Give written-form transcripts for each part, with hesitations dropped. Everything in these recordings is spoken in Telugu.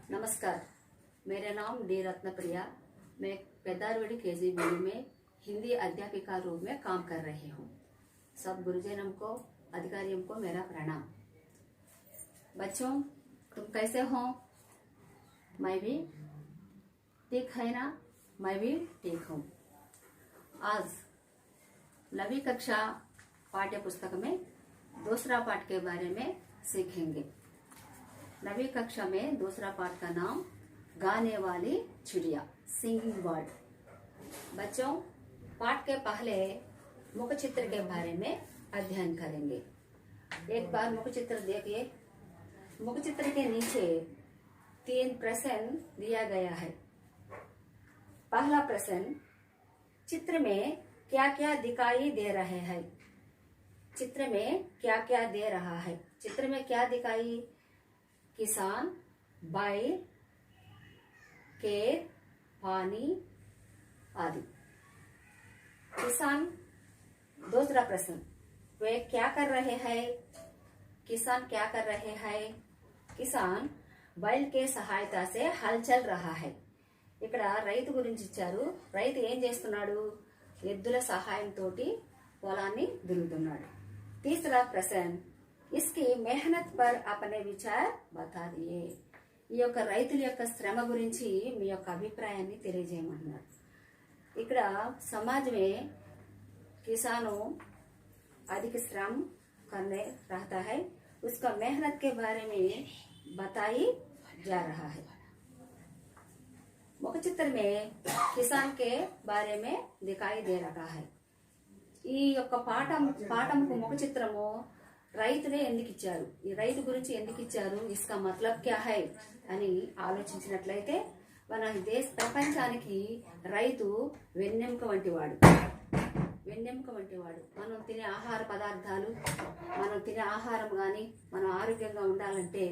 नमस्कार, मेरा नाम डी रत्नप्रिया। मैं पेदारवड़ी केजीबीवी में हिंदी अध्यापिका रूप में काम कर रही हूँ। सब गुरुजनों को, अधिकारियों को मेरा प्रणाम। बच्चों, तुम कैसे हो? मैं भी ठीक है ना? मैं भी ठीक हूँ। आज 9वीं कक्षा पाठ्य पुस्तक में दूसरा पाठ के बारे में सीखेंगे। 9वीं कक्षा में दूसरा पाठ का नाम गाने वाली चिड़िया, सिंगिंग बर्ड। बच्चों, पाठ के पहले मुख चित्र के बारे में अध्ययन करेंगे। एक बार मुख चित्र देखिए। मुख चित्र के नीचे 3 प्रश्न दिया गया है। पहला प्रश्न, चित्र में क्या क्या दिखाई दे रहे हैं? चित्र में क्या क्या दे रहा है? चित्र में क्या दिखाई? किसान, बैल, खेत, पानी आदि। किसान, दूसरा प्रश्न, वे क्या कर रहे हैं? किसान क्या कर रहे हैं? किसान बैल के सहायता से हल चल रहा है। ఇక్కడ రైతు గురించి ఇచ్చారు. రైతు ఏం చేస్తున్నాడు? ఎద్దుల సహాయంతోటి పొలాన్ని దున్నుతున్నాడు. तीसरा प्रश्न, इसकी मेहनत पर अपने विचार बता दिए. ఈ యొక్క రైతుల యొక్క శ్రమ గురించి మీ యొక్క అభిప్రాయాన్ని తెలియజేయమన్నారు. ఇక్కడ समाज में किसानों अधिक श्रम करने रहता है, उसका मेहनत के बारे में बताई जा रहा है. मुख चित्र में किसान के बारे में दिखाई दे रहा है. ఈ యొక్క పాఠంకు ముఖ చిత్రము రైతునే ఎందుకు ఇచ్చారు? ఈ రైతు గురించి ఎందుకు ఇచ్చారు? ఇస్కా మతలబ్ క్యా హై అని ఆలోచించినట్లయితే మన ప్రపంచానికి రైతు వెన్నెముక వంటి వాడు. మనం తినే ఆహార పదార్థాలు, మనం తినే ఆహారం కానీ మనం ఆరోగ్యంగా ఉండాలంటే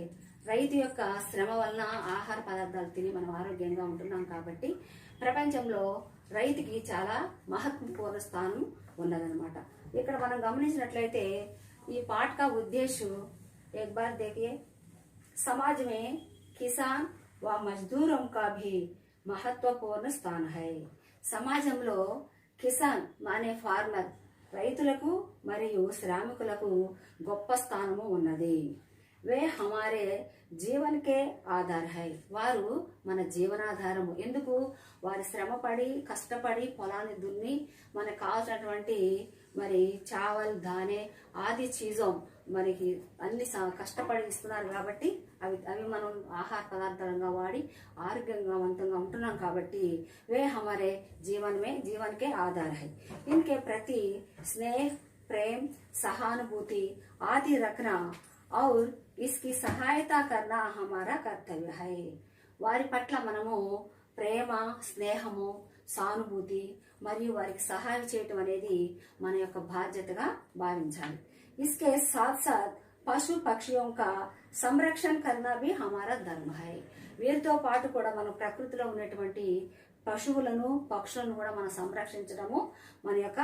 రైతు యొక్క శ్రమ వలన ఆహార పదార్థాలు తిని మనం ఆరోగ్యంగా ఉంటున్నాం. కాబట్టి ప్రపంచంలో రైతుకి చాలా महत्वपूर्ण స్థానం ఉన్నదన్నమాట. ఇక్కడ మనం గమనించినట్లయితే ఈ पाठ का उद्देश्य एक बार देखिए, समाज में किसान व मजदूरों का भी महत्वपूर्ण स्थान है. సమాజంలో కిసాన్ మానే ఫార్మర్, రైతులకు మరియు శ్రామికులకు గొప్ప స్థానము ఉన్నది. वे हमारे जीवन के आधार है. వారు మన జీవనాధారము. ఎందుకు? వారి శ్రమపడి కష్టపడి పొలాన్ని దున్ని మనకు కావాల్సినటువంటి మరి చావల్, దానే ఆది చీజం మనకి అన్ని కష్టపడి ఇస్తున్నారు. కాబట్టి అవి మనం ఆహార పదార్థాలుగా వాడి ఆరోగ్యవంతంగా ఉంటున్నాం. కాబట్టి వే హమారే जीवन के आधार है. इनके प्रति स्नेह, प्रेम, सहानुभूति आदि रखना और इसकी सहायता करना हमारा कर्तव्य है. వారి పట్ల మనము ప్రేమ, స్నేహము, సానుభూతి మరియు వారికి సహాయం చేయటం అనేది మన యొక్క బాధ్యతగా భావించాలి. इसके साथ साथ పశు పక్షిयों का संरक्षण करना भी हमारा धर्म है. వీరితో పాటు కూడా మనం ప్రకృతిలో ఉన్నటువంటి పశువులను, పక్షులను కూడా మనం సంరక్షించడము మన యొక్క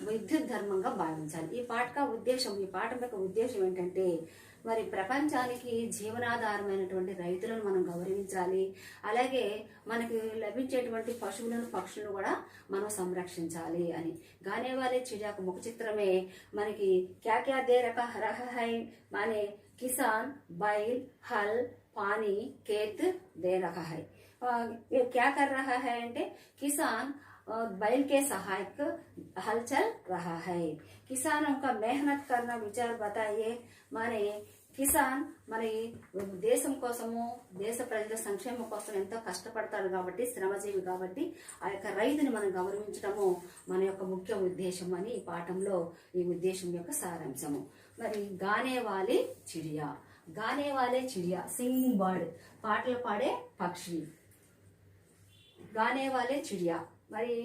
విద్యుత్ ధర్మంగా భావించాలి. ఈ పాఠం యొక్క ఉద్దేశం ఏంటంటే మరి ప్రపంచానికి జీవనాధారమైనటువంటి రైతులను మనం గౌరవించాలి. అలాగే మనకి లభించేటువంటి పశువులను, పక్షులను కూడా మనం సంరక్షించాలి అని. గానే వాలే చిడియా ముఖ చిత్రమే మనకి క్యా క్యా దే రహా హై మానే కిసాన్, बैल, हल, पानी, खेत दे रहा है. ये क्या कर रहा है అంటే किसान बैल के सहायक हल चल रहा है. किसानों का मेहनत करना विचार बताइए. माने కిసాన్ మరి దేశం కోసము, దేశ ప్రజల సంక్షేమం కోసం ఎంతో కష్టపడతాడు కాబట్టి, శ్రమజీవి కాబట్టి ఆ యొక్క రైతుని మనం గౌరవించడము మన యొక్క ముఖ్య ఉద్దేశం అని ఈ పాఠంలో ఈ ఉద్దేశం యొక్క సారాంశము. మరి గానే వాలే చిడియా సింగింగ్ బర్డ్, పాటలు పాడే పక్షి. గానే వాలే చిడియా, మరి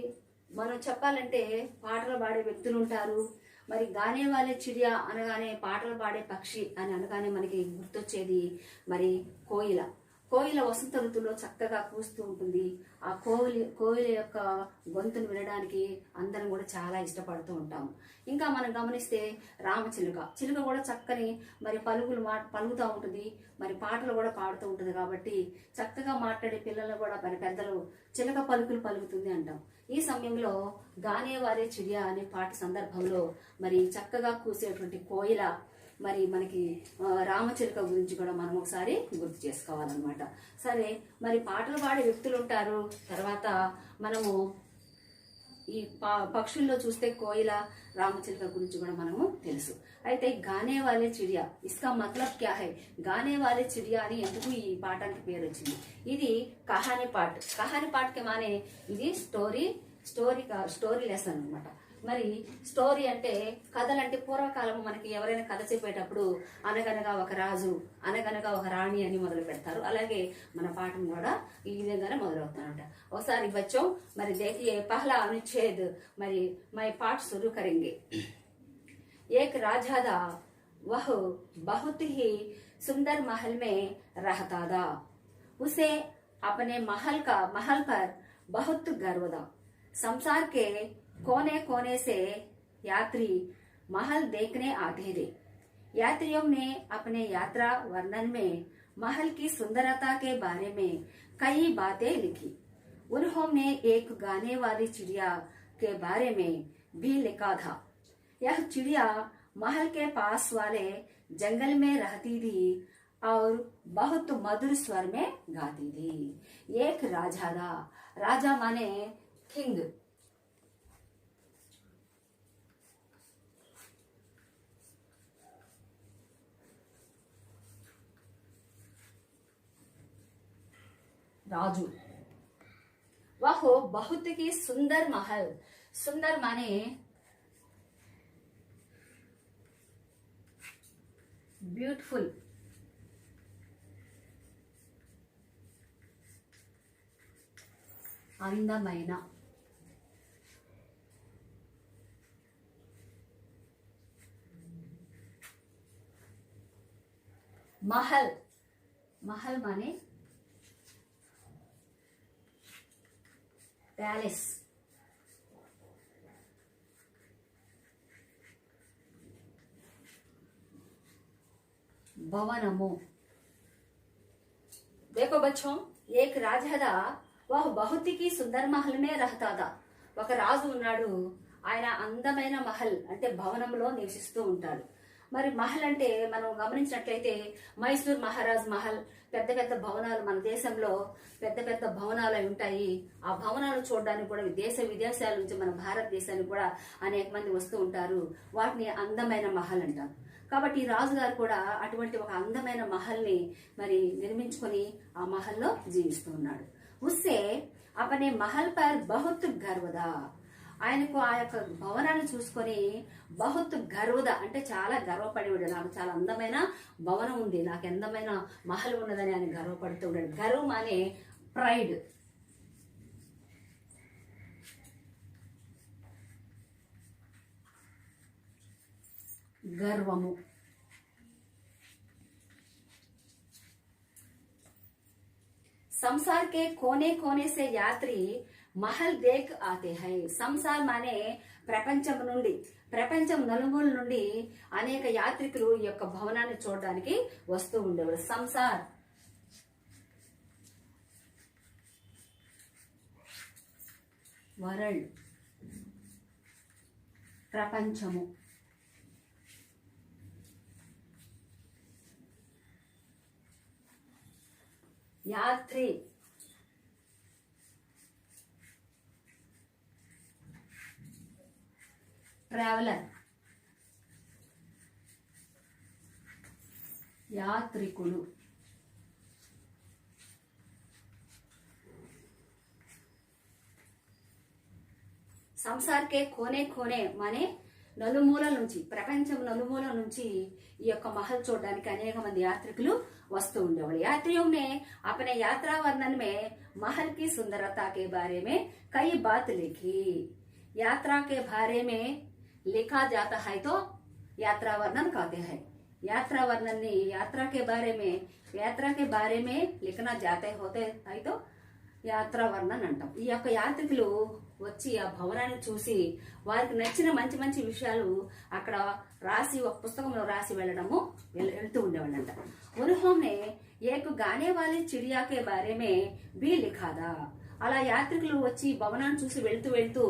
మనం చెప్పాలంటే పాటలు పాడే వ్యక్తులు ఉంటారు. మరి గానే వాలే చిడియా అనగానే, పాటలు పాడే పక్షి అని అనగానే మనకి గుర్తొచ్చేది మరి కోయిల వసంత ఋతువులో చక్కగా కూస్తూ ఉంటుంది. ఆ కోయిల యొక్క గొంతును వినడానికి అందరం కూడా చాలా ఇష్టపడుతూ ఉంటాము. ఇంకా మనం గమనిస్తే చిలుక కూడా చక్కని మరి పలుకుతూ ఉంటుంది, మరి పాటలు కూడా పాడుతూ ఉంటుంది. కాబట్టి చక్కగా మాట్లాడే పిల్లలు కూడా మరి పెద్దలు చిలక పలుకులు పలుకుతుంది అంటాం. ఈ సమయంలో గానేవారే చిడియా అనే పాట సందర్భంలో మరి చక్కగా కూసేటువంటి కోయిల మరి మనకి రామచిలుక గురించి కూడా మనం ఒకసారి గుర్తు చేసుకోవాలన్నమాట. సరే, మరి పాటలు పాడే వ్యక్తులు ఉంటారు. తర్వాత మనము ఈ పక్షుల్లో చూస్తే కోయిల, రామచిలుక గురించి కూడా మనము తెలుసు. అయితే గానే వాలే చిడియా, ఇస్కా మతలబ్ క్యా హై, గానే వాలే చిడియా అని ఎందుకు ఈ పాఠానికి పేరు వచ్చింది? ఇది కహానీ పాఠ్కి మానే ఇది స్టోరీ లెసన్ అనమాట. మరి స్టోరీ అంటే కథలంటే పూర్వకాలం మనకి ఎవరైనా కథ చెప్పేటప్పుడు అనగనగా ఒక రాజు, అనగనగా ఒక రాణి అని మొదలు పెడతారు. అలాగే మన పాఠం కూడా ఈ విధంగానే మొదలవుతానంట. ఒకసారి బచ్చో మరి देखिए पहला अनुच्छेद మరి मैं पाठ शुरू करेंगे। एक राजा था, वह बहुत ही सुंदर महल में रहता था। उसे अपने महल पर बहुत गर्व था। संसार के कोने कोने से यात्री महल देखने आते थे। यात्रियों ने अपने यात्रा वर्णन में महल की सुंदरता के बारे में कई बातें लिखी। उन्होंने एक गाने वाली चिड़िया के बारे में भी लिखा था। यह चिड़िया महल के पास वाले जंगल में रहती थी और बहुत मधुर स्वर में गाती थी। एक राजा था, राजा माने किंग। राजू, वह बहुत ही सुंदर महल, सुंदर माने ब्यूटीफुल, అందమైన महल माने पैलेस। भवनमो। देखो बच्चों, एक राजा था, वह बहुत ही सुंदर महल में रहता था। ఒక రాజు ఉన్నాడు, ఆయన అందమైన మహల్ అంటే భవనంలో నివసిస్తూ ఉంటాడు. మరి మహల్ అంటే మనం గమనించినట్లయితే మైసూర్ మహారాజ్ మహల్, పెద్ద పెద్ద భవనాలు మన దేశంలో పెద్ద పెద్ద భవనాలు ఉంటాయి. ఆ భవనాలు చూడడానికి కూడా దేశ విదేశాల నుంచి మన భారతదేశానికి కూడా అనేక మంది వస్తూ ఉంటారు. వాటిని అందమైన మహల్ అంటారు. కాబట్టి రాజుగారు కూడా అటువంటి ఒక అందమైన మహల్ని మరి నిర్మించుకొని ఆ మహల్లో జీవిస్తూ ఉన్నాడు. ఉస్సే అపనే మహల్ పర్ బహుత్ గర్వదా, ఆయనకు ఆ యొక్క భవనాన్ని చూసుకొని బహుత్ గర్వద అంటే చాలా గర్వపడేవాడు. నాకు చాలా అందమైన భవనం ఉంది, నాకు అందమైన మహల్ ఉన్నదని ఆయన గర్వపడుతూ ఉన్నాడు. గర్వం అనే ప్రైడ్. गर्वमु। संसार के कोने कोने से यात्री महल देख आते हैं। संसार माने ప్రపంచం నలుమూల నుండి అనేక యాత్రికులు ఈ యొక్క భవనాన్ని చూడడానికి వస్తూ ఉండేవారు. సంసార్ వరల్డ్, ప్రపంచము. యాత్రి ట్రావెలర్, యాత్రికులు. సంసార్ కే కోనే కోనే మానే నలుమూల నుంచి, ప్రపంచం నలుమూల నుంచి ఈ యొక్క మహల్ చూడడానికి అనేక మంది యాత్రికులు వస్తూ ఉండేవాళ్ళు. यात्रियों ने अपने यात्रा वर्णन में महल की सुंदरता के बारे में कई बात लिखी। यात्रा के बारे में लिखा जाता है तो यात्रा वर्णन कहते हैं। यात्रा वर्णन यात्रा के बारे में लिखना जाते होते అయితే యాత్రా వర్ణన్ అంటాం. ఈ యొక్క యాత్రికులు వచ్చి ఆ భవనాన్ని చూసి వారికి నచ్చిన మంచి మంచి విషయాలు అక్కడ రాసి ఒక పుస్తకంలో రాసి వెళ్తూ ఉండేవాళ్ళంట. उन्होंने एक गाने वाली चिड़िया के बारे में भी लिखा था. అలా యాత్రికులు వచ్చి భవనాన్ని చూసి వెళ్తూ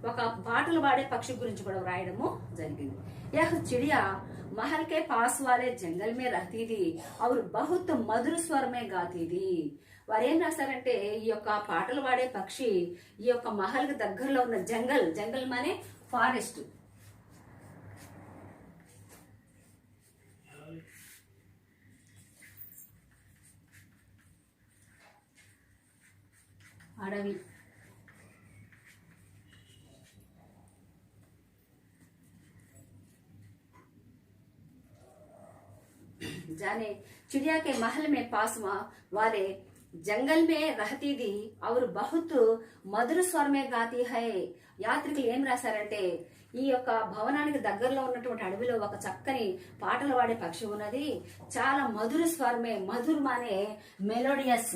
ఒక పాటలు పాడే పక్షి గురించి కూడా రాయడము జరిగింది. यह चिड़िया महल के पास वाले जंगल में रहती थी और बहुत मधुर स्वर में गाती थी. వారు ఏం రాశారంటే ఈ యొక్క పాటలు పాడే పక్షి ఈ యొక్క మహల్ కి దగ్గరలో ఉన్న జంగల్ మానే ఫారెస్ట్, అడవి, जाने चिड़िया के महल में पास वाले जंगल में रहती थी और बहुत మధుర స్వర్ మే గాతి హై. యాత్రికులు ఏం రాశారంటే ఈ యొక్క భవనానికి దగ్గరలో ఉన్నటువంటి అడవిలో ఒక చక్కని పాటలు పాడే పక్షి ఉన్నది. చాలా మధుర స్వరమే, మధుర్ మానే మెలోడియస్,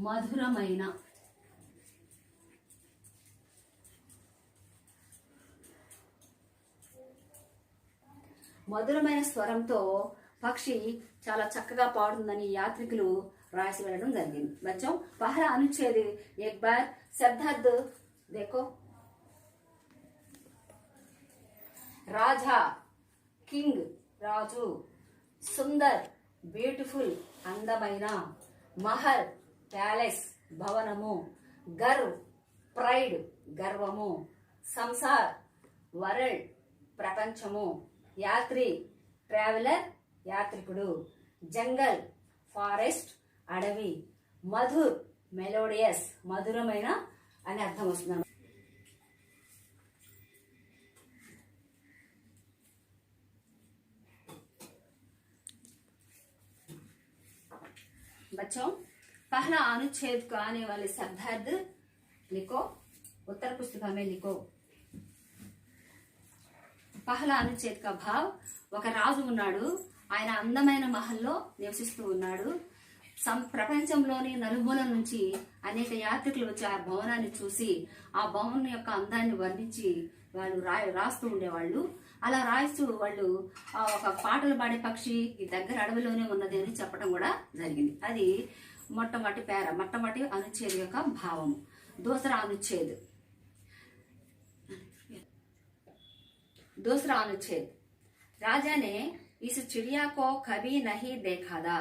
మధురమైన, మధురమైన స్వరంతో పక్షి చాలా చక్కగా పాడుతుందని యాత్రికులు రాసి వెళ్ళడం జరిగింది. బచ్చం పహలా అనుచ్ఛేద్ ఎక్ బార్ శబ్దార్థ్ देखो. రాజా కింగ్ రాజు, సుందర్ బ్యూటిఫుల్ అందమైన, మహల్ ప్యాలెస్ భవనము, గర్వ్ ప్రైడ్ గర్వము, సంసార్ వరల్డ్ ప్రపంచము, యాత్రి ట్రావెలర్ యాత్రికుడు, జంగల్ ఫారెస్ట్ అడవి, మధుర్ మెలోడియస్ మధురమైన అని అర్థం వస్తుంది. बच्चों पहला अनुच्छेद को आने वाले शब्दार्थ लिखो, उत्तर पुस्तिका में लिखो. పహలా అనుచ్ఛేద్ కా భావ్, ఒక రాజు ఉన్నాడు, ఆయన అందమైన మహల్లో నివసిస్తూ ఉన్నాడు. ప్రపంచంలోని నలుమూల నుంచి అనేక యాత్రికులు వచ్చి ఆ భవనాన్ని చూసి ఆ భవనం యొక్క అందాన్ని వర్ణించి వాళ్ళు రాస్తూ ఉండేవాళ్ళు. అలా రాస్తూ వాళ్ళు ఒక పాటలు పాడే పక్షి ఈ దగ్గర అడవిలోనే ఉన్నది అని చెప్పడం కూడా జరిగింది. అది మొట్టమొదటి అనుచ్ఛేద్ యొక్క భావము. दूसरा अनुच्छेद राजा ने इस चिड़िया को कभी नहीं देखा था.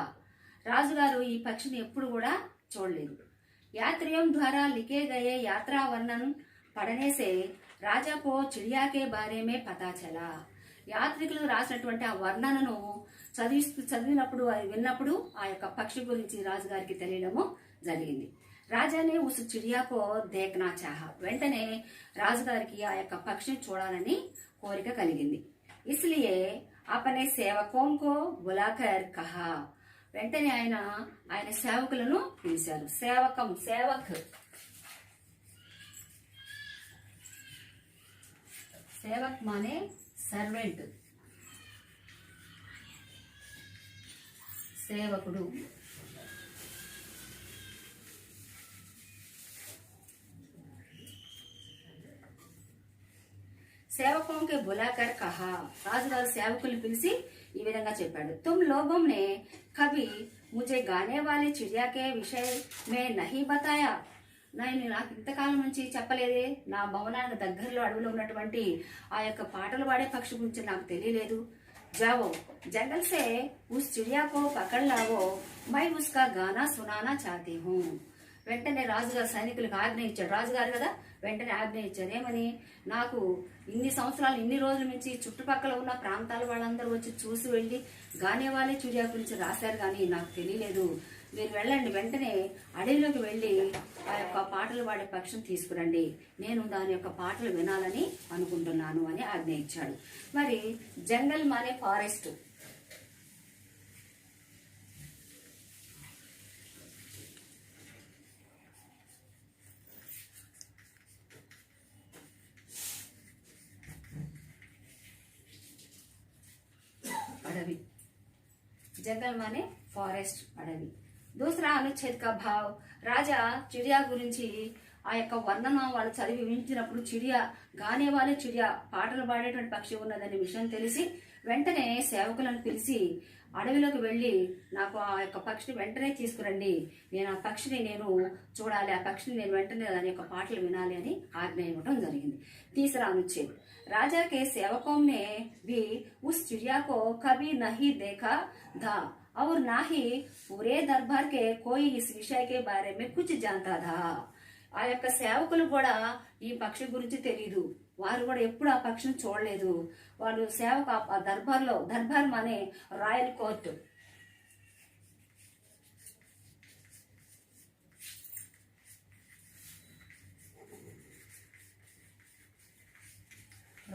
రాజుగారు ఈ పక్షిని ఎప్పుడు కూడా చూడలేదు. यात्रियों द्वारा लिखे गए यात्रा वर्णन पढ़ने से राजा को चिड़िया के बारे में पता चला. యాత్రికులు రాసినటువంటి ఆ వర్ణనను చదివినప్పుడు విన్నప్పుడు ఆ యొక్క పక్షి గురించి రాజుగారికి తెలియడము జరిగింది. రాజానే ఉస్ చిడియాకో దేఖ్నా చాహ, వెంటనే రాజుగారికి ఆ యొక్క పక్షిని చూడాలని కోరిక కలిగింది. ఇస్లియే అపనే సేవకోం కో బులాకర్ కహా, వెంటనే ఆయన సేవకులను పిలిచారు. సేవక్ మానే సర్వెంట్, సేవకుడు. సేవకోం కే బులాకర్ కహా, రాజుగారు సేవకుల్ని పిలిచి ఈ విధంగా చెప్పాడు. तुम लोगों ने कभी मुझे गाने वाले चिड़िया के विषय में नहीं बताया. నాకు ఇంతకాలం నుంచి చెప్పలేదే, నా భవనానికి దగ్గరలో అడవిలో ఉన్నటువంటి ఆ యొక్క పాటలు పాడే పక్షి గురించి నాకు తెలియలేదు. जाओ जंगल से उस चिड़िया को पकड़ लाओ, मैं उसका गाना सुनाना चाहती हूँ. వెంటనే రాజుగారు సైనికులకు ఆజ్ఞ ఇచ్చాడు. రాజుగారు కదా, వెంటనే ఆజ్ఞ ఇచ్చారు. ఏమని, నాకు ఇన్ని రోజుల నుంచి చుట్టుపక్కల ఉన్న ప్రాంతాల వాళ్ళందరూ వచ్చి చూసి వెళ్ళి గానేవాలే చిడియా గురించి రాశారు, కానీ నాకు తెలియలేదు. మీరు వెళ్ళండి, వెంటనే అడవిలోకి వెళ్ళి ఆ యొక్క పాటలు పాడే పక్షిని తీసుకురండి, నేను దాని యొక్క పాటలు వినాలని అనుకుంటున్నాను అని ఆజ్ఞ ఇచ్చాడు. మరి జంగల్ మానే ఫారెస్ట్, जंगल माने ఫారెస్ట్ అడవి. दूसरा अनुच्छेद का भाव రాజా చిడియా గురించి ఆ యొక్క వర్ణన వాళ్ళు చదివి వినిపించినప్పుడు చిడియా గానే వాళ్ళే చిడియా పాటలు పాడేటువంటి పక్షి ఉన్నదనే విషయం తెలిసి వెంటనే సేవకులను పిలిచి అడవిలోకి వెళ్ళి నాకు ఆ యొక్క పక్షిని వెంటనే తీసుకురండి, నేను ఆ పక్షిని నేను చూడాలి, ఆ పక్షిని నేను వెంటనే దాని యొక్క పాటలు వినాలి అని ఆజ్ఞ ఇవ్వటం జరిగింది. तीसरा अनुच्छेद राजा के सेवकों ने भी उस चिड़िया को कभी नहीं देखा था और ना ही पूरे दरबार के कोई इस विषय के बारे में कुछ जानता था. ఆ యొక్క సేవకులు కూడా ఈ పక్షి గురించి తెలియదు, వారు కూడా ఎప్పుడు ఆ పక్షిని చూడలేదు. వాళ్ళు సేవకు ఆ దర్బార్ అనే రాయల్ కోర్టు,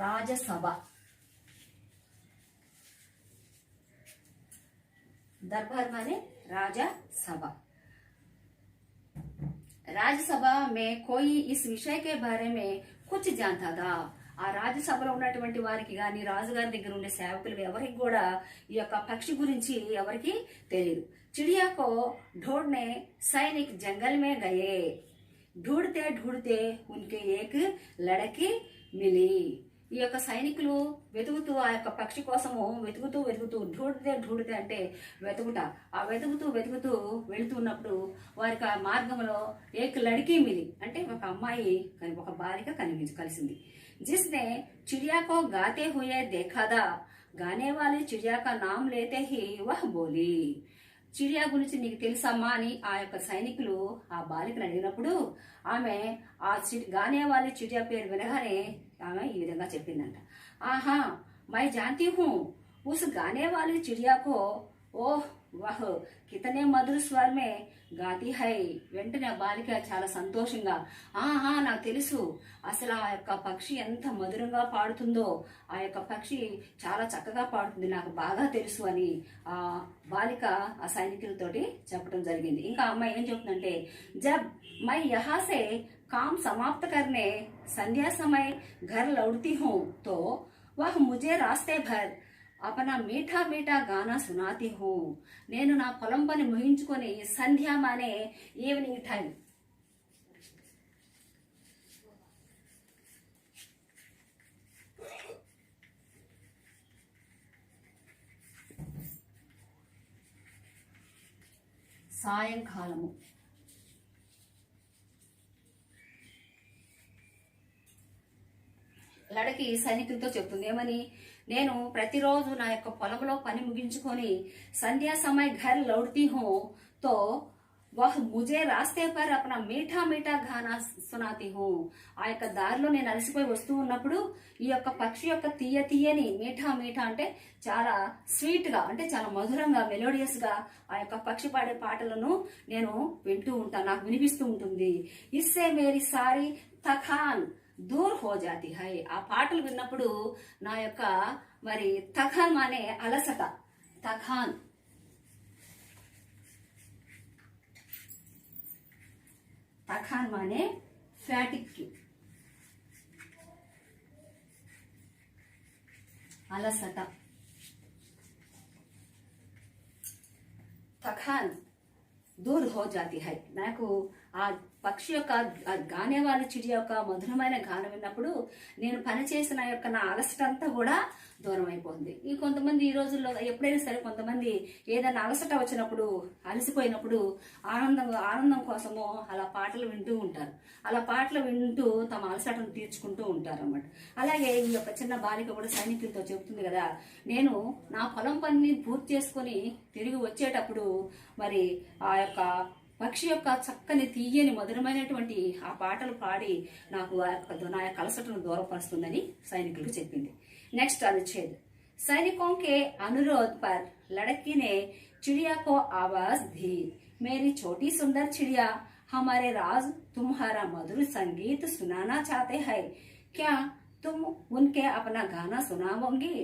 రాజసభ, दरबार माने राजा सभा. राज्यसभा में कोई इस विषय के बारे में कुछ जानता था. ఆ రాజ్యసభలో ఉన్నటువంటి వారికి గాని రాజుగారి దగ్గర ఉండే సేవకులు ఎవరికి కూడా ఈ యొక్క పక్షి గురించి ఎవరికి తెలియదు. चिड़िया को ढूंढने सैनिक जंगल में गए. ढूंढते ढूंढते उनके एक लड़की मिली. ఈ యొక్క సైనికులు వెతుకుతూ ఆ యొక్క పక్షి కోసము వెతుకుతూ ఢూడితే అంటే వెతుకుట, ఆ వెతుకుతూ వెళుతున్నప్పుడు వారికి ఆ మార్గంలో ఏక లడికి మిలి అంటే ఒక అమ్మాయి ఒక బాలిక కలిసింది. जिसने चिड़िया को गाते हुए देखा था, गाने वाली चिड़िया का नाम लेते ही वह बोली. చిడియా గురించి నీకు తెలుసమ్మా అని ఆ యొక్క సైనికులు ఆ బాలికను అడిగినప్పుడు ఆమె ఆ గానే వాళ్ళ చిడియా పేరు వినగానే ఆమె ఈ విధంగా చెప్పిందంట. ఆహా మై జాంతీ హూ ఉస్ గానే వాली चिड़िया को ఓహ్ వాహ్ కితనే మధుర స్వర్ మే గాతి హై. వెంటనే ఆ బాలిక చాలా సంతోషంగా ఆహా నాకు తెలుసు, అసలు ఆ యొక్క పక్షి ఎంత మధురంగా పాడుతుందో, ఆ యొక్క పక్షి చాలా చక్కగా పాడుతుంది, నాకు బాగా తెలుసు అని ఆ బాలిక ఆ సైనికులతోటి చెప్పడం జరిగింది. ఇంకా అమ్మాయి ఏం చెప్తుందంటే జబ్ మై యహా సే काम समाप्त करने संध्या समय घर लौटती हूँ तो वह मुझे रास्ते भर अपना मीठा मीठा गाना सुनाती हूँ. నేను నా పొలం పని ముగించుకొని సంధ్యా మానే ఈవినింగ్ టైం, సాయంకాలము లడకి సైనికులతో చెప్తుంది ఏమని, నేను ప్రతిరోజు నా యొక్క పొలంలో పని ముగించుకొని సంధ్యా సమయ ఘర్ లౌట్తీ హూ తో వహ్ ముజే రాస్తే per Apna meetha meetha Gaana సునాతీ who. ఆ యొక్క దారిలో నేను అలసిపోయి వస్తూ ఉన్నప్పుడు ఈ యొక్క పక్షి యొక్క తీయని మీఠా అంటే చాలా స్వీట్ గా అంటే చాలా మధురంగా మెలోడియస్ గా ఆ యొక్క పక్షి పాడే పాటలను నేను వింటూ ఉంటాను, నాకు వినిపిస్తూ ఉంటుంది. ఇస్సే మేరీ సారీ తఖాన్ దూర్ హో జాతి హై. ఆ పాటలు విన్నప్పుడు నా యొక్క మరి తఖాన్ మానే అలసట, తఖాన్ మానే ఫ్యాటిక్, అలసట, తఖాన్ దూర్ హో జాతి హై. నాకు ఆ పక్షి యొక్క గానే వాళ్ళ చిడియా యొక్క మధురమైన గానం విన్నప్పుడు నేను పనిచేసిన యొక్క నా అలసట అంతా కూడా దూరం అయిపోతుంది. ఈ కొంతమంది ఈ రోజుల్లో ఎప్పుడైనా సరే కొంతమంది ఏదైనా అలసట వచ్చినప్పుడు అలసిపోయినప్పుడు ఆనందం కోసము అలా పాటలు వింటూ ఉంటారు, అలా పాటలు వింటూ తమ అలసటను తీర్చుకుంటూ ఉంటారు అన్నమాట. అలాగే ఈ యొక్క చిన్న బాలిక కూడా సైనికులతో చెబుతుంది కదా, నేను నా పొలం పనిని పూర్తి చేసుకొని తిరిగి వచ్చేటప్పుడు మరి ఆ యొక్క పక్షి యొక్క చక్కని తీయని మధురమైనటువంటి ఆ పాటలు పాడి నాకు నా యొక్క అలసటను దూరపరుస్తుందని సైనికులకు చెప్పింది. నెక్స్ట్ अनुच्छेद सैनिकों के अनुरोध पर लड़की ने चिड़िया को आवाज दी. मेरी छोटी सुंदर चिड़िया, हमारे राज तुम्हारा मधुर संगीत सुनाना चाहते हैं, क्या तुम उनके अपना गाना सुनाओगी?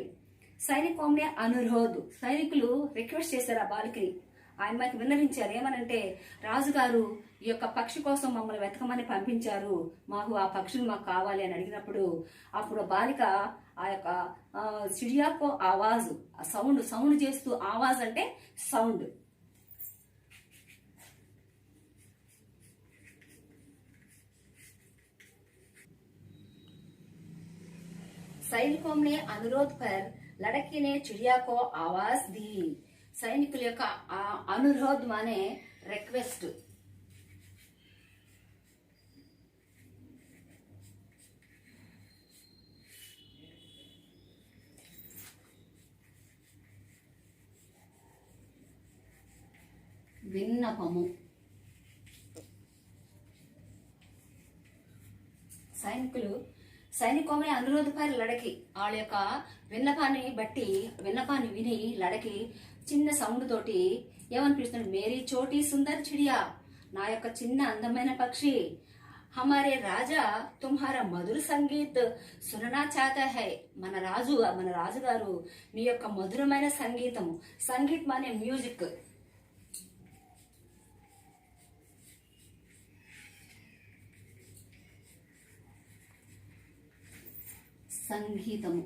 సైనికం నే అనురోధ్, సైనికులు రిక్వెస్ట్ చేశారు ఆ బాలికని, ఆయనకి విన్నవించారు. ఏమనంటే రాజుగారు ఈ యొక్క పక్షి కోసం మమ్మల్ని వెతకమని పంపించారు, మాకు ఆ పక్షులు మాకు కావాలి అని అడిగినప్పుడు అప్పుడు బాలిక ఆ యొక్క చిడియాకో ఆవాజు, ఆ సౌండ్ చేస్తూ, ఆవాజ్ అంటే సౌండ్, सैनिकों ने अनुरोध पर लड़की ने चिड़िया को आवाज दी। సైనికుల యొక్క అనురోధ్ మానే రిక్వెస్ట్. విన్నపము. సైనికోమే అనురోధ పరి లడకి, వాళ్ళ యొక్క విన్నపాన్ని విని లడకి చిన్న సౌండ్ తోటి ఏమని పిలుస్తున్నాడు, మేరీ చోటీ సుందర్ చిడియా, నా యొక్క చిన్న అందమైన పక్షి, హమారే రాజా తుమ్హారా మధుర సంగీత్ సుననా చాతా హై, మన రాజు గారు మీ యొక్క మధురమైన సంగీతము, సంగీత్ మానే మ్యూజిక్, సంగీతము,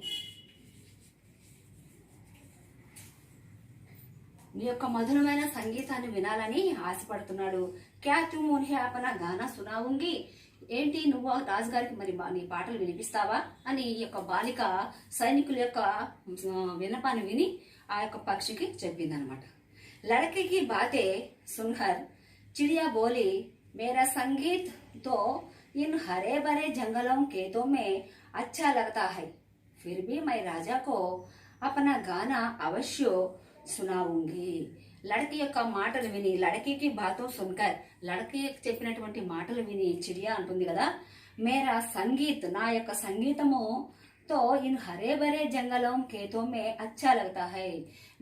నీ యొక్క మధురమైన సంగీతాన్ని వినాలని ఆశపడుతున్నాడు. క్యా తుమ్ ఉన్హే అపనా గానా సునావుంగి, ఏంటి నువ్వు రాజుగారికి మరి నీ పాటలు వినిపిస్తావా అని ఈ యొక్క బాలిక సైనికుల యొక్క విన్నపాన్ని విని ఆ యొక్క పక్షికి చెప్పిందనమాట. లड़की बातें सुनकर चिड़िया बोली, मेरा संगीत तो इन हरे भरे जंगलों खेतों में अच्छा लगता है, फिर भी मैं राजा को अपना गाना अवश्य సునావుంగి. లడకి యొక్క మాటలు విని, లడకీకి బాతో సున్కర్, లడకి చెప్పినటువంటి మాటలు విని చిడియా అంటుంది కదా, మేరా సంగీత్, నా యొక్క సంగీతము తో ఇన్ హరే భరే జంగలం కేతోమే అచ్చా లగతా హై,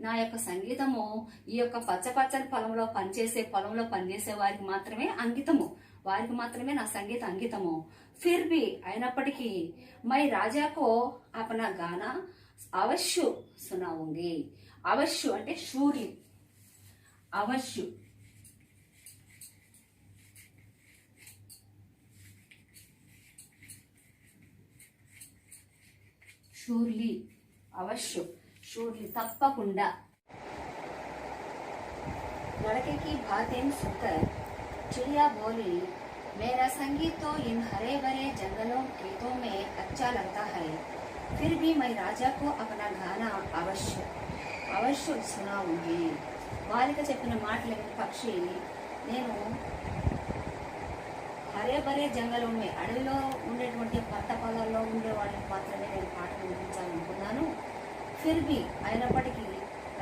నా యొక్క సంగీతము ఈ యొక్క పచ్చని పొలంలో పనిచేసే వారికి మాత్రమే అంకితము, వారికి మాత్రమే నా సంగీత అంకితము. ఫిర్ బి, అయినప్పటికీ మై రాజాకో అపనా గానా అవశ్య సునావుంగి. అవశ్య అంటే షూర్లీ, అవశ్య, షూర్లీ, అవశ్య, షూర్లీ తప్పకుండా. लड़के की बातें सुनकर चिड़िया बोली, मेरा संगीत तो इन हरे भरे जंगलों खेतों में अच्छा लगता है, फिर भी मैं राजा को अपना गाना అవశ్య సునావుంగి. బాలిక చెప్పిన మాటలు పక్షి, నేను హరే భరే జంగలం, అడవిలో ఉండేటువంటి పంట పొలాల్లో ఉండే వాళ్ళకి మాత్రమే నేను పాటలు వినిపించాలనుకున్నాను. ఫిర్ బి, అయినప్పటికీ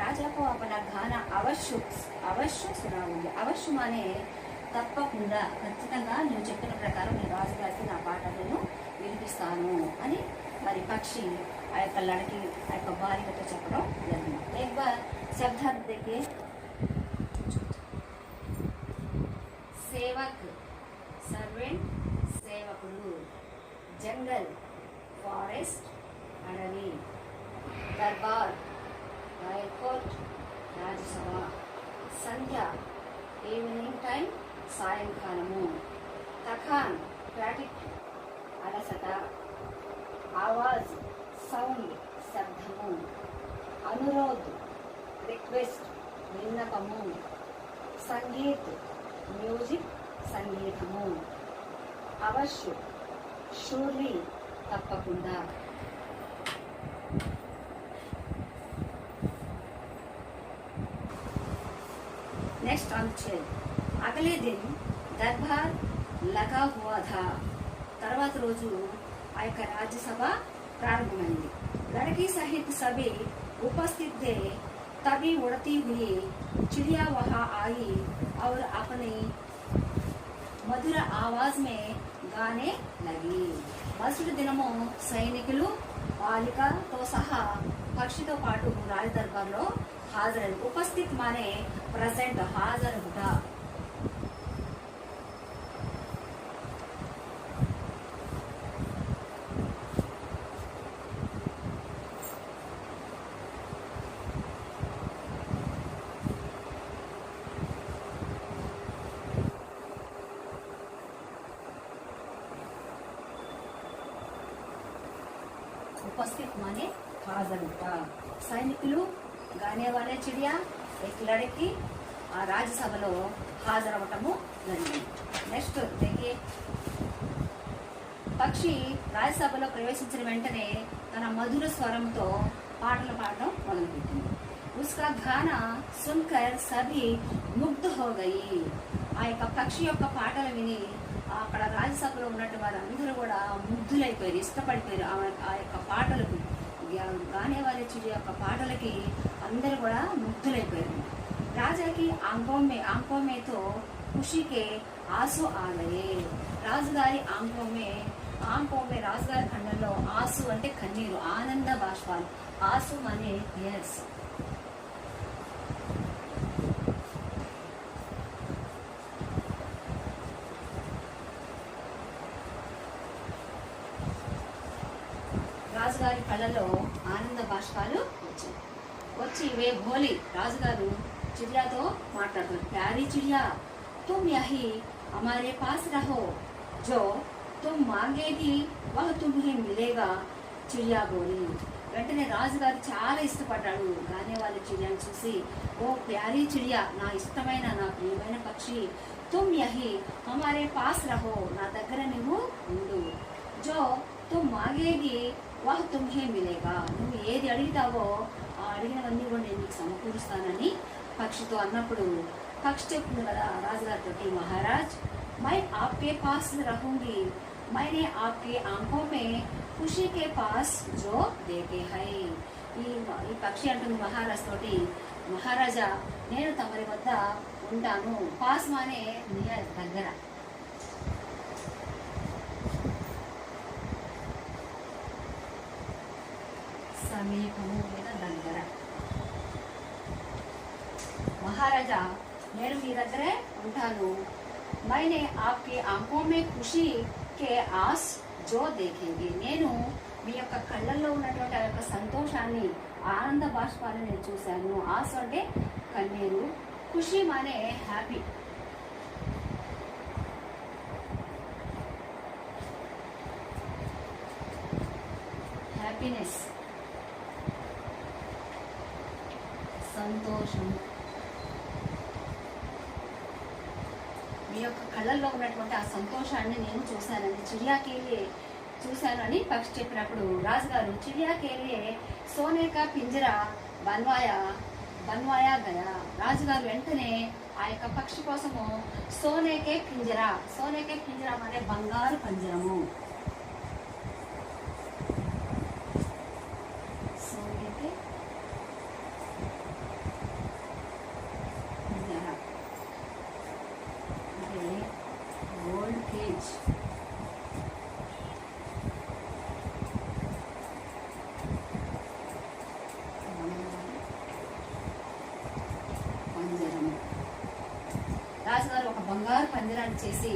రాజాకు అపన గాన అవశ్య సునావుంగి. అవశ్యం అనే తప్పకుండా, ఖచ్చితంగా నువ్వు చెప్పిన ప్రకారం నేను రాజుగారికి నా పాటలను వినిపిస్తాను అని మరి పక్షి ఆ యొక్క లड़की ఆ యొక్క బాలికతో చెప్పడం జరిగింది. एक बार शब्दार्थ देखिए, సేవక్, సర్వెంట్, సేవకుడు, జంగల్ ఫారెస్ట్ అడవి, దర్బార్ రాయల్ కోర్ట్ రాజ్యసభ, సంధ్య ఈవినింగ్ టైం సాయంకాలము, తఖాన్ ట్రాఫిక్ అలసట, ఆవాజ్ సౌండ్ శబ్దము, అనురోధ్ రిక్వెస్ట్ విన్నపము, సంగీత్ మ్యూజిక్ సంగీతము, అవశ్య షూర్లీ తప్పకుండా. नेक्स्ट अनुच्छेद, अगले दिन दरबार लगा हुआ था, తర్వాత రోజు ఆ యొక్క రాజ్యసభ ప్రారంభమైంది. लड़की सहित सभी उपस्थित थे, तभी उड़ती हुई चिड़िया वहां आई और अपनी మధుర ఆవాజ్ మే గానే లగి. మరుసటి దినము సైనికులు బాలికతో సహా పక్షితో పాటు రాజ దర్బార్లో హాజరైంది. ఉపస్థిత్ మానే ప్రజెంట్, హాజరుట. उपस्थित माने హాజరుట. సైనికులు గానే వాలే చిడియా एक लड़की ఆ రాజ్యసభలో హాజరవటము జరిగింది. నెక్స్ట్ देखिए, పక్షి రాజ్యసభలో ప్రవేశించిన వెంటనే తన మధుర స్వరంతో పాటలు పాడడం మొదలుపెట్టింది. उसका गाना सुनकर सभी मुग्ध हो गई. ఆ యొక్క పక్షి యొక్క పాటలు విని అక్కడ రాజ్యసభలో ఉన్నట్టు వారందరూ కూడా ముగ్ధులైపోయారు, ఇష్టపడిపోయారు ఆ యొక్క పాటలకు. గానే వాలే చిడి యొక్క పాటలకి అందరూ కూడా ముగ్ధులైపోయారు. రాజాకి ఆంఖోं में तो खुशी के आंसू आ गए. రాజుగారి ఆంఖోं में రాజుగారి కళ్ళల్లో ఆసు అంటే కన్నీరు, ఆనంద బాష్పాలు. ఆసు అనే టీయర్స్. రాజుగారి కళ్ళలో ఆనంద బాష్పాలు వచ్చి వే భోలి రాజుగారు చిడియాతో మాట్లాడుతున్నారు. ప్యారీ చిడియా, तुम यही हमारे पास रहो, जो तुम मांगेगी वह तुम्हें मिलेगा, चिड़िया बोली. వెంటనే రాజుగారు చాలా ఇష్టపడ్డాడు గానే వాళ్ళ చిడియాని చూసి. ఓ ప్యారీ చిడియా, నా ఇష్టమైన నా ప్రియమైన పక్షి, తుమ్ యహి హమారే పాస్ రహో, నా దగ్గర నువ్వు ఉండు. జో తుమ్ మాంగేగి వహ్ తుమ్హే మిలేగా, నువ్వు ఏది అడుగుతావో ఆ అడిగినవన్నీ కూడా నేను నీకు సమకూరుస్తానని పక్షితో అన్నప్పుడు పక్షి చెప్తుంది కదా రాజుగారితో, మహారాజ్ మై ఆప్కే పాస్ रहूंगी, मैंने आपके आंखों में खुशी के पास जो देखे है. ఈ పక్షి అంటుంది మహారాజ్ తోటి, మహారాజా నేను తమరి వద్ద ఉంటాను. పాస్ మానే నియర్, దగ్గర. సమీపము లేదా దగ్గర. మహారాజా నేను మీ దగ్గరే ఉంటాను. मैंने आपके आंखों में खुशी के आस जो देखेंगे, నేను మీ యొక్క కళ్ళల్లో ఉన్నటువంటి ఆ యొక్క సంతోషాన్ని, ఆనంద బాష్పాలను నేను చూశాను. ఆశ అంటే కన్నీరు, ఖుషి మానే హ్యాపీ. హ్యాపీనెస్, సంతోషం. మీ యొక్క కళ్ళల్లో ఉన్నటువంటి ఆ సంతోషాన్ని నేను చూశానని చిడియాకేలియే చూశాను అని పక్షి చెప్పినప్పుడు రాజుగారు చిడియాకేలియే సోనేకా పింజరా బన్వాయా గయా. రాజుగారు వెంటనే ఆ యొక్క పక్షి కోసము సోనేకే పింజరా అనే బంగారు పంజరము, సోనేకే పింజరా అంటే గోల్డ్ కేజ్. రాజుగారు ఒక బంగారు పంజరాన్ని చేసి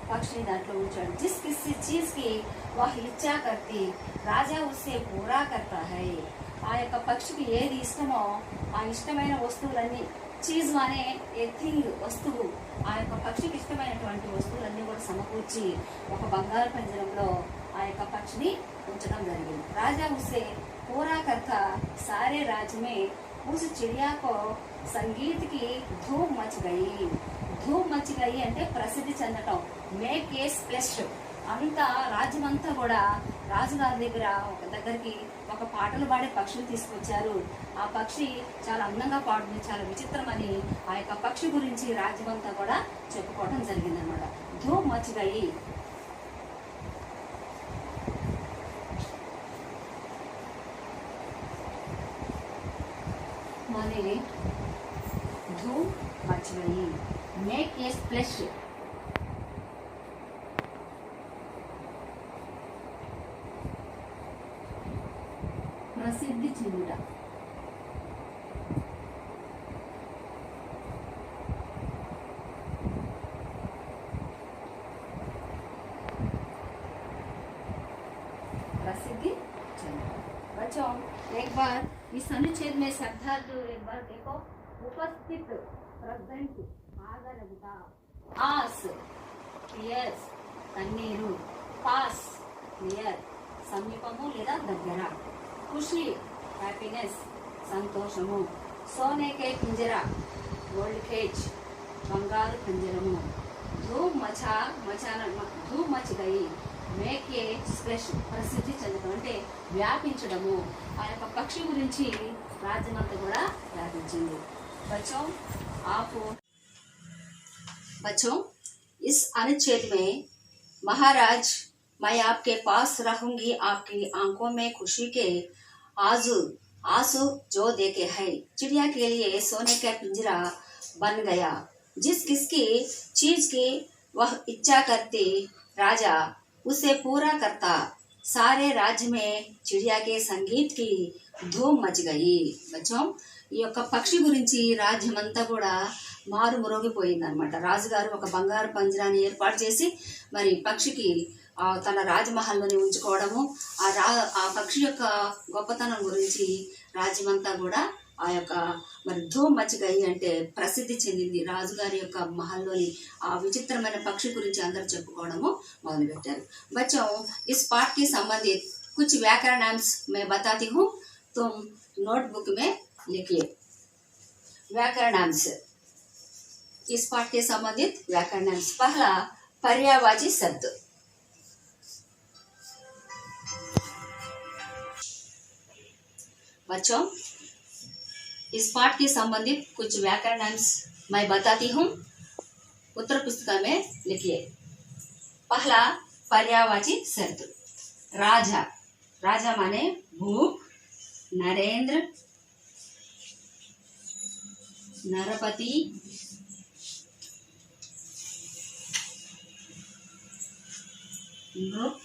పక్షిని దాంట్లో ఉంచాడు. జిస్ కిసి చీజ్ కి వాహ్ ఇచ్చా కర్తి రాజా ఉస్సే పూరా కర్తా హై. ఆ యొక్క పక్షికి ఏది ఇష్టమో ఆ ఇష్టమైన వస్తువులన్నీ, చీజ్ అనే ఏ థింగ్, వస్తువు, ఆ యొక్క పక్షికి ఇష్టమైనటువంటి వస్తువులన్నీ కూడా సమకూర్చి ఒక బంగారు పంజరంలో ఆ యొక్క పక్షిని ఉంచడం జరిగింది. రాజా ఉస్సే పూరా కర్తా సారే రాజ్ మే ఉస్ చిడియా కో సంగీత్ కి ధూమ్ మచ్ గయి. ధూమ్ మచ్ గయి అంటే ప్రసిద్ధి చెందటం. మేక్ ఏ స్ప్లెష్, అంతా రాజ్యమంతా కూడా రాజుగారి దగ్గరికి ఒక పాటలు పాడే పక్షులు తీసుకొచ్చారు. ఆ పక్షి చాలా అందంగా పాడుతుంది, చాలా విచిత్రమని ఆ యొక్క పక్షి గురించి రాజ్యమంతా కూడా చెప్పుకోవడం జరిగిందనమాట. ధూమ్ మచ్ గయి. माने धूम मच गई, मेक ए स्प्लैश. प्रसिद्धि చెందుట. प्रसिद्धि చెందుట. बच्चों एक बार इस अनुच्छेद में शब्दार्थ एक बार देखो. उपस्थित, प्रेजेंट, ఆగరగుట, ఆస్, టియర్స్, కన్నీరు, పాస్, క్లియర్, సమీపము లేదా దగ్గర. ఖుషి హ్యాపీనెస్ సంతోషము. సోనే కే పింజరా గోల్డ్ కేజ్ బంగారు పంజరము. ధూమ్ మచ్ గయి మేక్ ఏ స్ప్రెష్ ప్రసిద్ధి చెందడం అంటే వ్యాపించడము. ఆ యొక్క పక్షి గురించి రాజ్యమంతా కూడా వ్యాపించింది. बच्चों इस अनुच्छेद में महाराज मैं आपके पास रहूंगी, आपकी आंखों में खुशी के आंसू जो देखे है. चिड़िया के लिए सोने का पिंजरा बन गया. जिस किसकी चीज की वह इच्छा करती राजा उसे पूरा करता. सारे राज्य में चिड़िया के संगीत की ధూమ్ మచ్ గయి. బచ్చం ఈ యొక్క పక్షి గురించి రాజ్యమంతా కూడా మారుమరోగిపోయింది అనమాట. రాజుగారు ఒక బంగారు పంజరాన్ని ఏర్పాటు చేసి మరి పక్షికి తన రాజమహల్లోని ఉంచుకోవడము, ఆ పక్షి యొక్క గొప్పతనం గురించి రాజ్యమంతా కూడా ఆ యొక్క మరి ధూమ్ మచ్ గయి అంటే ప్రసిద్ధి చెందింది. రాజుగారి యొక్క మహల్లోని ఆ విచిత్రమైన పక్షి గురించి అందరూ చెప్పుకోవడము మొదలుపెట్టారు. बच्चों इस पाठ के संबंधित कुछ व्याकरणांश मैं बताती हूँ, तुम नोटबुक में लिखिए. व्याकरणांश. इस पाठ के संबंधित व्याकरणांश. पहला पर्यायवाची शब्द. बच्चों इस पाठ के संबंधित कुछ व्याकरणांश मैं बताती हूँ, उत्तर पुस्तिका में लिखिए. पहला पर्यायवाची शब्द राजा. राजा माने भूप, नरेंद्र, नरपति, नृप,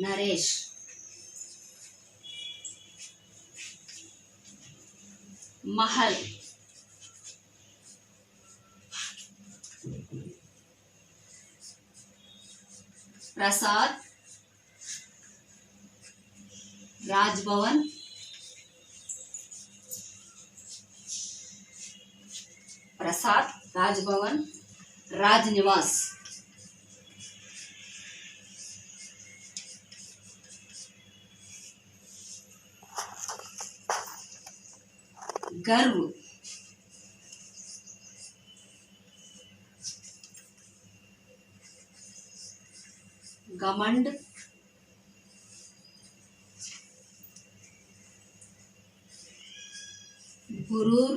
नरेश. महल, प्रसाद, राजभवन, प्रसाद, राजभवन, राजनिवास. गर्व, घमंड, गुरूर,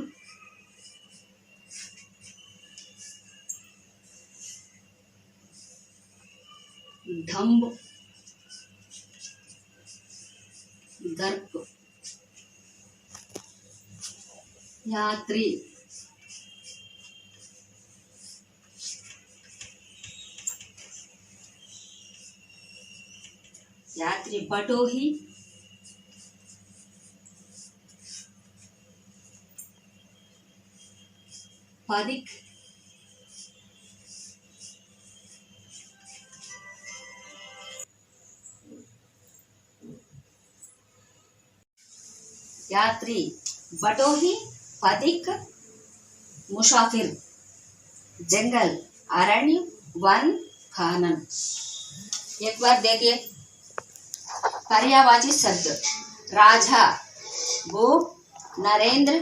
ढंब, दर्प. यात्री, यात्री. बटोही, पदिक, यात्री, बटोही, पदिक, मुसाफिर, जंगल, अरण्य, वन, खानन. एक बार देखिए पर्यायवाची शब्द राजा, भूप, नरेंद्र,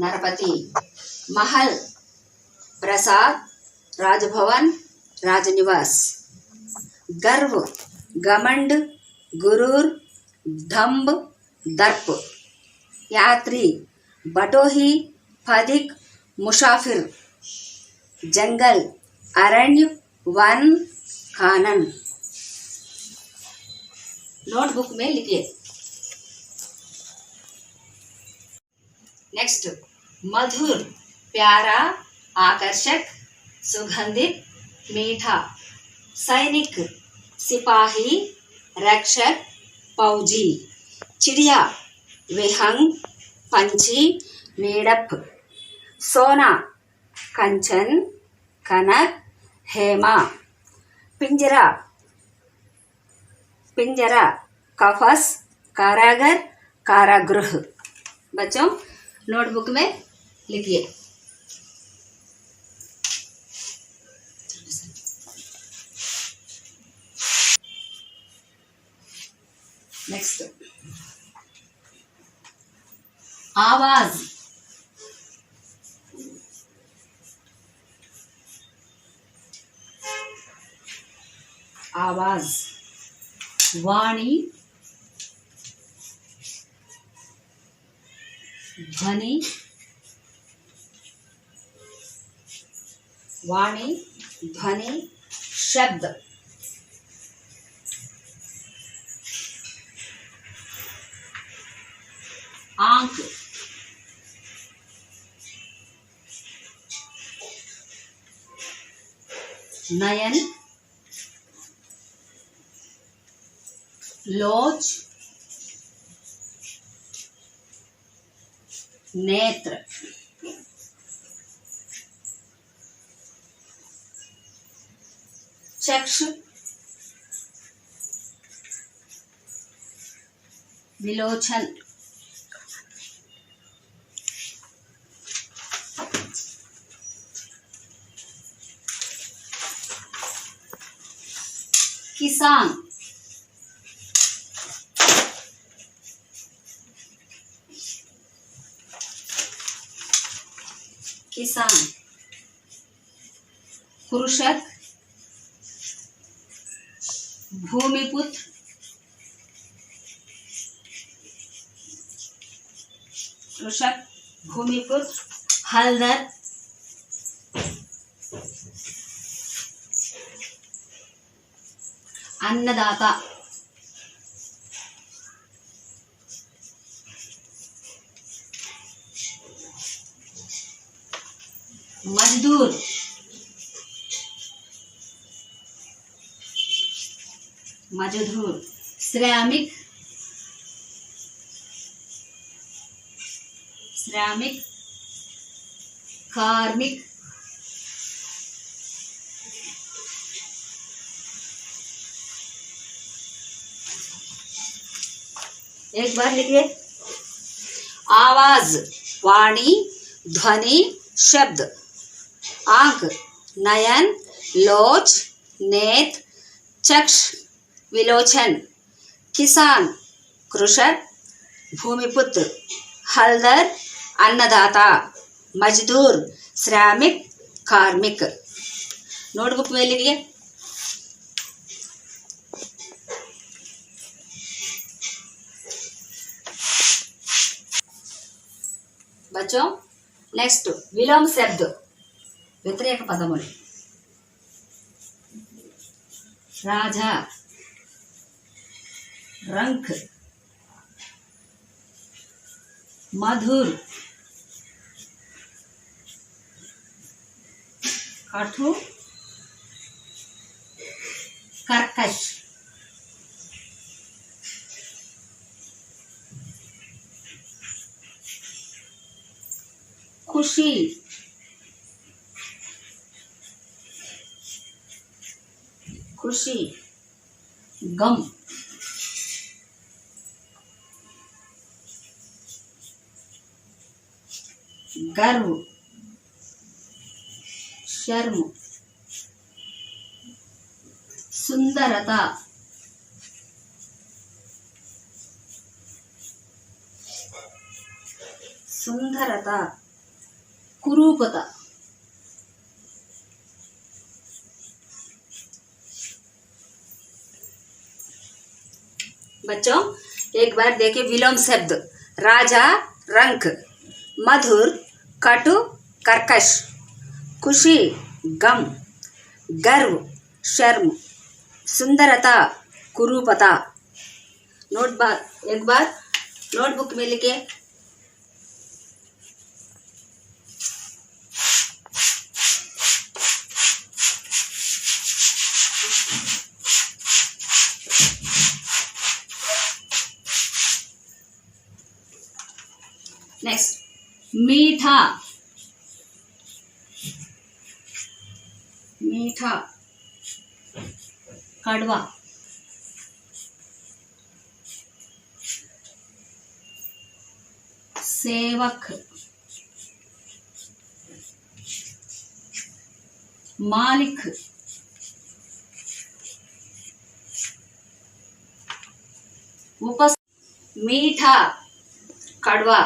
नरपति, महल, प्रसाद, राजभवन, राजनिवास. गर्व, घमंड, गुरूर, दंभ, दर्प. यात्री, बटोही, पदिक, मुसाफिर, जंगल, अरण्य, वन, खानन. नोटबुक में लिखिए. नेक्स्ट मधुर, प्यारा, आकर्षक, सुगंधित, मीठा. सैनिक, सिपाही, रक्षक, फौजी. चिड़िया, विहंग, पंछी, मेढक. सोना, कंचन, कनक, हेमा. पिंजरा, पिंजरा, कफस, कारागर, कारागृह. बच्चों नोटबुक में लिखिए. नेक्स्ट आवाज, आवाज, वाणी, ध्वनि, वाणी, ध्वनि, शब्द, आंख, नयन, लोच, नेत्र, चक्षु, विलोचन, किसान, किसान, कृषक, भूमिपुत्र, कृषक, भूमिपुत्र, हलदर, अन्नदाता, मजदूर, मजदूर, श्रमिक, श्रमिक, कार्मिक, एक बार लिखिए, आवाज, वाणी, ध्वनि, शब्द, आंख, नयन, लोच, नेत्र, चक्षु, विलोचन, किसान, कृषक, भूमिपुत्र, हलदर, अन्नदाता, मजदूर, श्रमिक, कार्मिक। नोटबुक में लिखिए। बच्चों नेक्स्ट विलोम शब्द, व्यतिरेक पदमुలు, राजा, रंक, मधुर, कटु, कर्कश, खुशी, खुशी, गम, गर्व, शर्म, सुंदरता, सुंदरता, कुरूपता। बच्चों एक बार देखिए विलोम शब्द, राजा, रंक, मधुर, कटु, कर्कश, खुशी, गम, गर्व, शर्म, सुंदरता, कुरूपता। एक बार नोटबुक में लिखिए। नेक्स्ट मीठा, मीठा, कड़वा, सेवक, मालिक, मीठा कड़वा,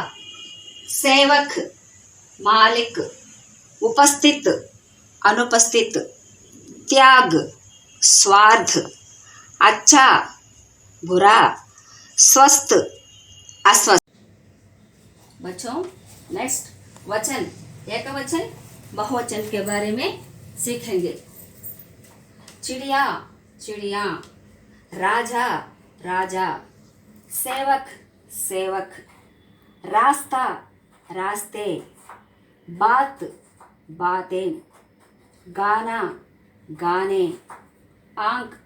सेवक मालिक, उपस्थित अनुपस्थित, त्याग स्वार्थ, अच्छा बुरा, स्वस्थ अस्वस्थ। बच्चों नेक्स्ट वचन, एक वचन बहुवचन के बारे में सीखेंगे। चिड़िया चिड़िया, राजा राजा, सेवक सेवक, रास्ता रास्ते, बात बातें, गाना गाने, आंख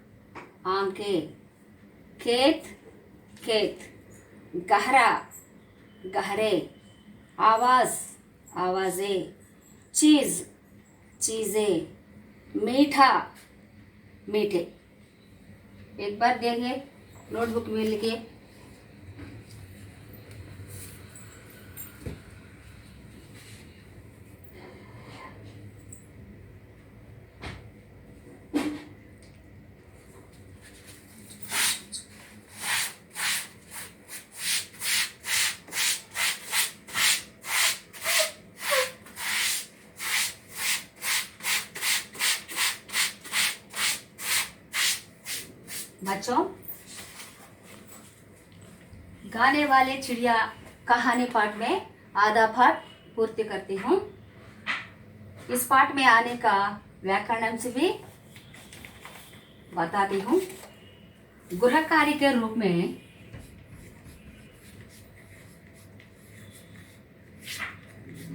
आंखें, खेत खेत, गहरा गहरे, आवाज आवाजें, चीज चीजें, मीठा मीठे। एक बार देंगे नोटबुक में लिखिए। बच्चों गाने वाले चिड़िया कहानी पाठ में आधा पाठ पूर्ति करती हूँ। इस पाठ में आने का व्याकरण से भी बताती हूँ। गृह कार्य के रूप में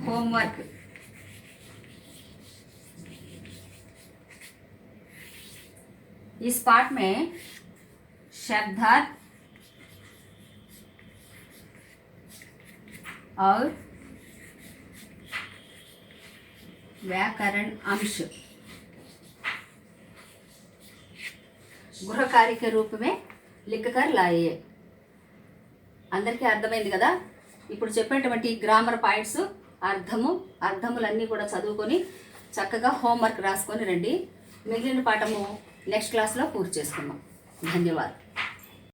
होमवर्क, इस पाठ में शब्दार्थ और व्याकरण अंश गृह कार्य के रूप में लिखकर लाइए। అందరికీ అర్థమైంది కదా? ఇప్పుడు చెప్పేటువంటి గ్రామర్ పాయింట్స్ అర్థములన్నీ కూడా చదువుకొని చక్కగా హోంవర్క్ రాసుకొని రండి। మిగిలిన పాఠము నెక్స్ట్ క్లాస్లో పూర్తి చేసుకుందాం। ధన్యవాదాలు।